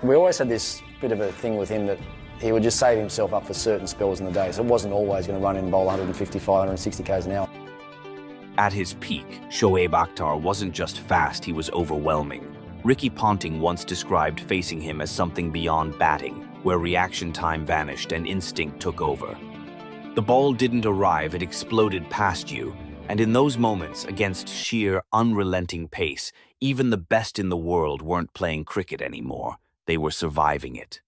We always had this bit of a thing with him that he would just save himself up for certain spells in the day, so it wasn't always going to run and bowl 155, 160 k's an hour. At his peak, Shoaib Akhtar wasn't just fast, he was overwhelming. Ricky Ponting once described facing him as something beyond batting, where reaction time vanished and instinct took over. The ball didn't arrive, it exploded past you, and in those moments, against sheer, unrelenting pace, even the best in the world weren't playing cricket anymore. They were surviving it.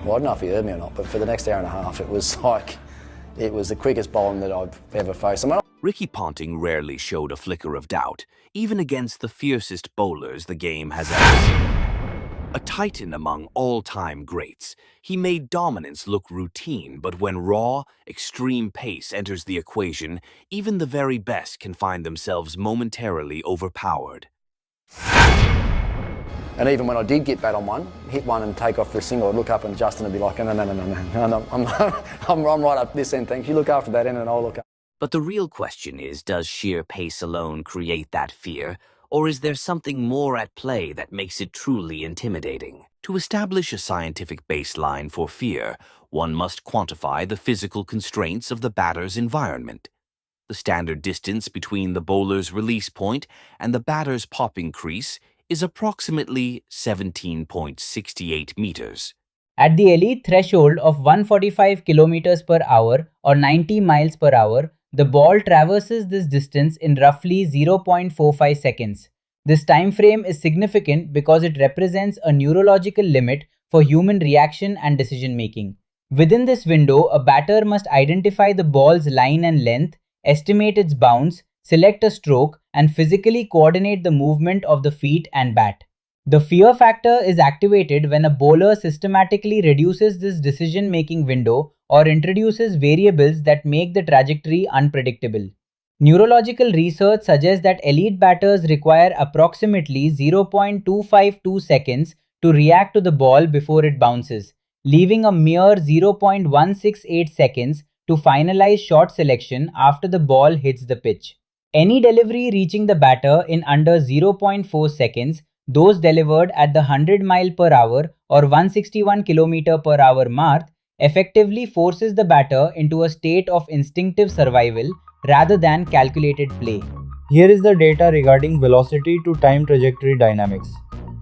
Well, I don't know if he heard me or not, but for the next hour and a half, it was like, it was the quickest bowling that I've ever faced. Ricky Ponting rarely showed a flicker of doubt, even against the fiercest bowlers the game has ever seen. A titan among all-time greats, he made dominance look routine, but when raw, extreme pace enters the equation, even the very best can find themselves momentarily overpowered. And even when I did get bat on one, hit one and take off for a single, I'd look up and Justin would be like, no, I'm right up this end, thanks. You look after that end and I'll look up. But the real question is, does sheer pace alone create that fear, or is there something more at play that makes it truly intimidating? To establish a scientific baseline for fear, one must quantify the physical constraints of the batter's environment. The standard distance between the bowler's release point and the batter's popping crease is approximately 17.68 meters. At the elite threshold of 145 kilometers per hour or 90 miles per hour, the ball traverses this distance in roughly 0.45 seconds. This time frame is significant because it represents a neurological limit for human reaction and decision making. Within this window, a batter must identify the ball's line and length, estimate its bounce, select a stroke, and physically coordinate the movement of the feet and bat. The fear factor is activated when a bowler systematically reduces this decision-making window or introduces variables that make the trajectory unpredictable. Neurological research suggests that elite batters require approximately 0.252 seconds to react to the ball before it bounces, leaving a mere 0.168 seconds to finalize shot selection after the ball hits the pitch. Any delivery reaching the batter in under 0.4 seconds, those delivered at the 100 mile per hour or 161 km per hour mark, effectively forces the batter into a state of instinctive survival rather than calculated play. Here is the data regarding velocity to time trajectory dynamics.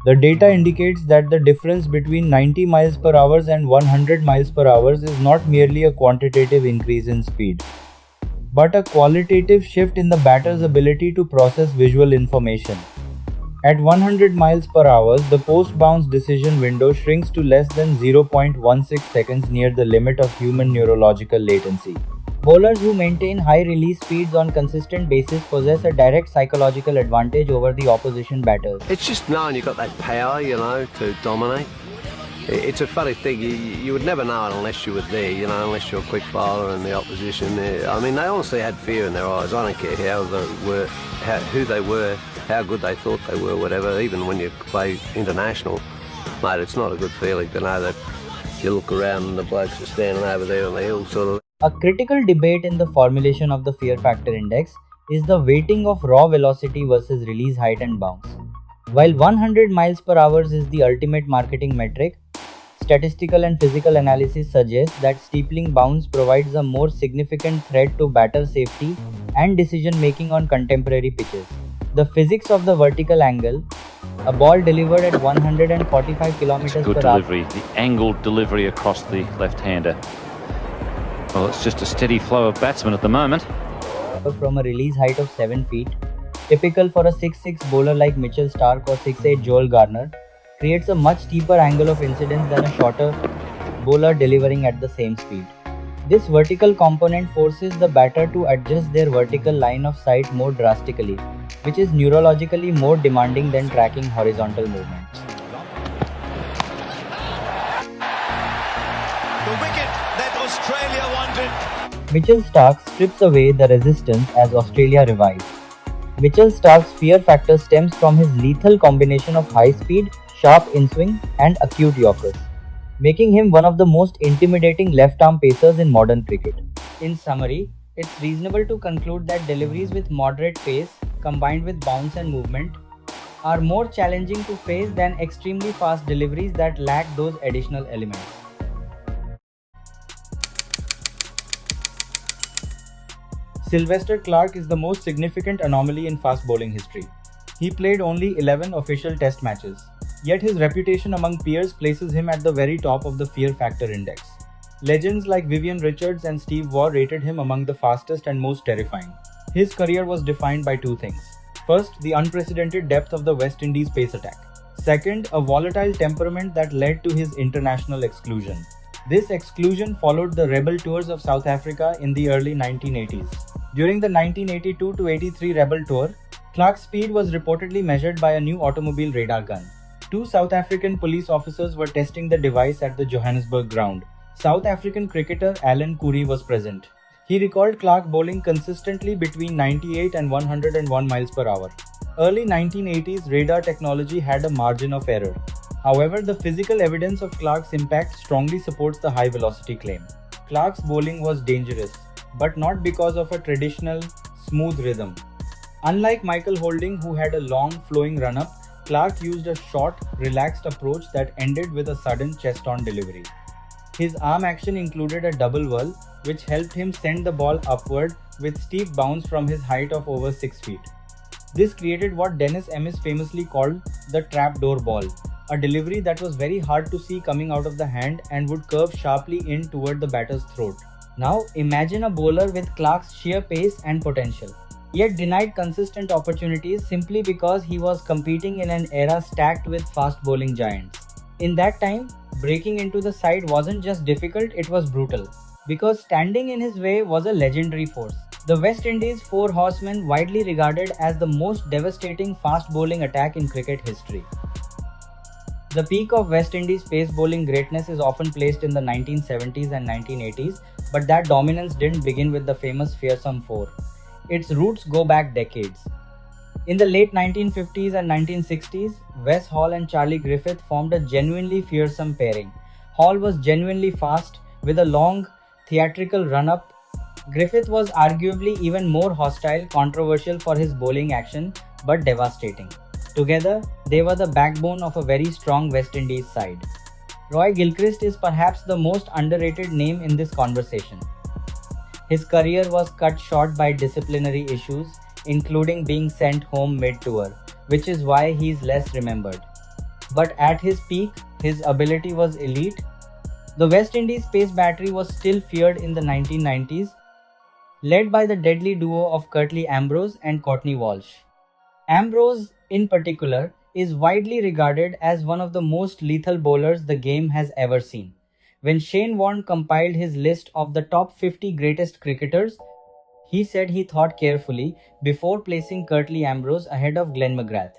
The data indicates that the difference between 90 miles per hour and 100 miles per hour is not merely a quantitative increase in speed, but a qualitative shift in the batter's ability to process visual information. At 100 miles per hour, the post-bounce decision window shrinks to less than 0.16 seconds near the limit of human neurological latency. Bowlers who maintain high release speeds on consistent basis possess a direct psychological advantage over the opposition batters. It's just knowing you've got that power, to dominate. It's a funny thing, you would never know it unless you were there, unless you're a quick bowler and the opposition. I mean, they honestly had fear in their eyes. I don't care who they were, how good they thought they were, whatever. Even when you play international, mate, it's not a good feeling to know that you look around and the blokes are standing over there on the hill, sort of. A critical debate in the formulation of the fear factor index is the weighting of raw velocity versus release height and bounce. While 100 miles per hour is the ultimate marketing metric, statistical and physical analysis suggests that steepling bounce provides a more significant threat to batter safety and decision making on contemporary pitches. The physics of the vertical angle, a ball delivered at 145 kilometers per hour. Good delivery, the angled delivery across the left-hander. Well, it's just a steady flow of batsmen at the moment. From a release height of 7 feet, typical for a 6'6 bowler like Mitchell Starc or 6'8 Joel Garner, creates a much steeper angle of incidence than a shorter bowler delivering at the same speed. This vertical component forces the batter to adjust their vertical line of sight more drastically, which is neurologically more demanding than tracking horizontal movements. The wicket that Australia wanted. Mitchell Starc strips away the resistance as Australia revives. Mitchell Starc's fear factor stems from his lethal combination of high speed, sharp in-swing and acute Yorkers, making him one of the most intimidating left-arm pacers in modern cricket. In summary, it's reasonable to conclude that deliveries with moderate pace combined with bounce and movement are more challenging to face than extremely fast deliveries that lack those additional elements. Sylvester Clarke is the most significant anomaly in fast bowling history. He played only 11 official test matches, yet his reputation among peers places him at the very top of the fear factor index. Legends like Vivian Richards and Steve Waugh rated him among the fastest and most terrifying. His career was defined by two things. First, the unprecedented depth of the West Indies pace attack. Second, a volatile temperament that led to his international exclusion. This exclusion followed the rebel tours of South Africa in the early 1980s. During the 1982-83 rebel tour, Clarke's speed was reportedly measured by a new automobile radar gun. Two South African police officers were testing the device at the Johannesburg ground. South African cricketer Alan Curry was present. He recalled Clarke bowling consistently between 98 and 101 miles per hour. Early 1980s radar technology had a margin of error. However, the physical evidence of Clarke's impact strongly supports the high velocity claim. Clarke's bowling was dangerous, but not because of a traditional, smooth rhythm. Unlike Michael Holding, who had a long, flowing run-up, Clarke used a short, relaxed approach that ended with a sudden chest-on delivery. His arm action included a double whirl, which helped him send the ball upward with steep bounce from his height of over 6 feet. This created what Dennis Amiss famously called the trapdoor ball, a delivery that was very hard to see coming out of the hand and would curve sharply in toward the batter's throat. Now imagine a bowler with Clarke's sheer pace and potential, yet denied consistent opportunities simply because he was competing in an era stacked with fast bowling giants. In that time, breaking into the side wasn't just difficult, it was brutal, because standing in his way was a legendary force. The West Indies Four Horsemen, widely regarded as the most devastating fast bowling attack in cricket history. The peak of West Indies pace bowling greatness is often placed in the 1970s and 1980s, but that dominance didn't begin with the famous fearsome four. Its roots go back decades. In the late 1950s and 1960s, Wes Hall and Charlie Griffith formed a genuinely fearsome pairing. Hall was genuinely fast, with a long, theatrical run-up. Griffith was arguably even more hostile, controversial for his bowling action, but devastating. Together, they were the backbone of a very strong West Indies side. Roy Gilchrist is perhaps the most underrated name in this conversation. His career was cut short by disciplinary issues, including being sent home mid-tour, which is why he's less remembered. But at his peak, his ability was elite. The West Indies pace battery was still feared in the 1990s, led by the deadly duo of Curtly Ambrose and Courtney Walsh. Ambrose, in particular, is widely regarded as one of the most lethal bowlers the game has ever seen. When Shane Warne compiled his list of the top 50 greatest cricketers, he said he thought carefully before placing Curtly Ambrose ahead of Glenn McGrath.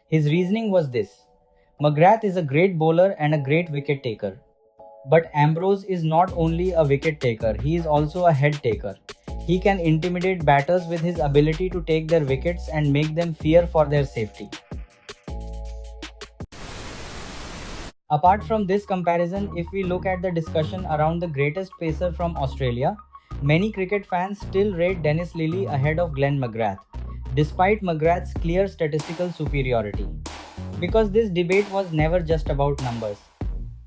His reasoning was this: McGrath is a great bowler and a great wicket taker. But Ambrose is not only a wicket taker, he is also a head taker. He can intimidate batters with his ability to take their wickets and make them fear for their safety. Apart from this comparison, if we look at the discussion around the greatest pacer from Australia, many cricket fans still rate Dennis Lillee ahead of Glenn McGrath, despite McGrath's clear statistical superiority. Because this debate was never just about numbers.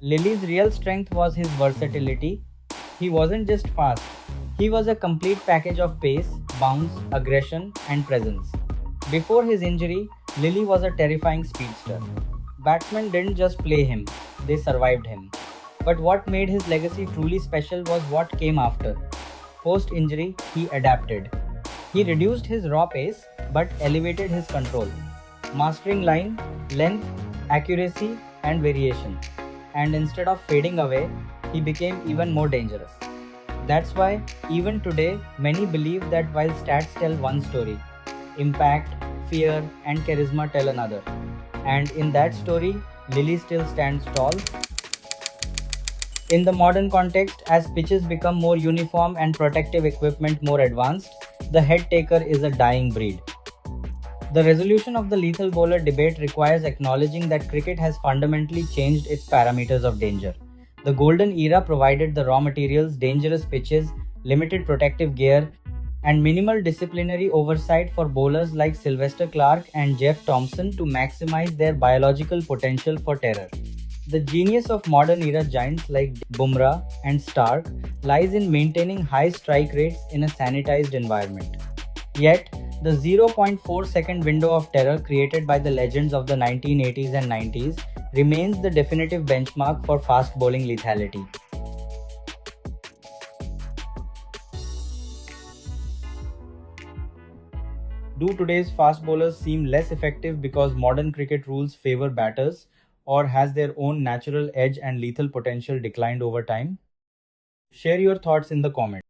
Lillee's real strength was his versatility. He wasn't just fast, he was a complete package of pace, bounce, aggression, and presence. Before his injury, Lillee was a terrifying speedster. Batsmen didn't just play him, they survived him. But what made his legacy truly special was what came after. Post-injury, he adapted. He reduced his raw pace, but elevated his control, mastering line, length, accuracy, and variation. And instead of fading away, he became even more dangerous. That's why, even today, many believe that while stats tell one story, impact, fear, and charisma tell another. And in that story, Lillee still stands tall. In the modern context, as pitches become more uniform and protective equipment more advanced, the head taker is a dying breed. The resolution of the lethal bowler debate requires acknowledging that cricket has fundamentally changed its parameters of danger. The golden era provided the raw materials, dangerous pitches, limited protective gear, and minimal disciplinary oversight for bowlers like Sylvester Clarke and Jeff Thomson to maximize their biological potential for terror. The genius of modern era giants like Bumrah and Stark lies in maintaining high strike rates in a sanitized environment. Yet, the 0.4 second window of terror created by the legends of the 1980s and 90s remains the definitive benchmark for fast bowling lethality. Do today's fast bowlers seem less effective because modern cricket rules favor batters, or has their own natural edge and lethal potential declined over time? Share your thoughts in the comments.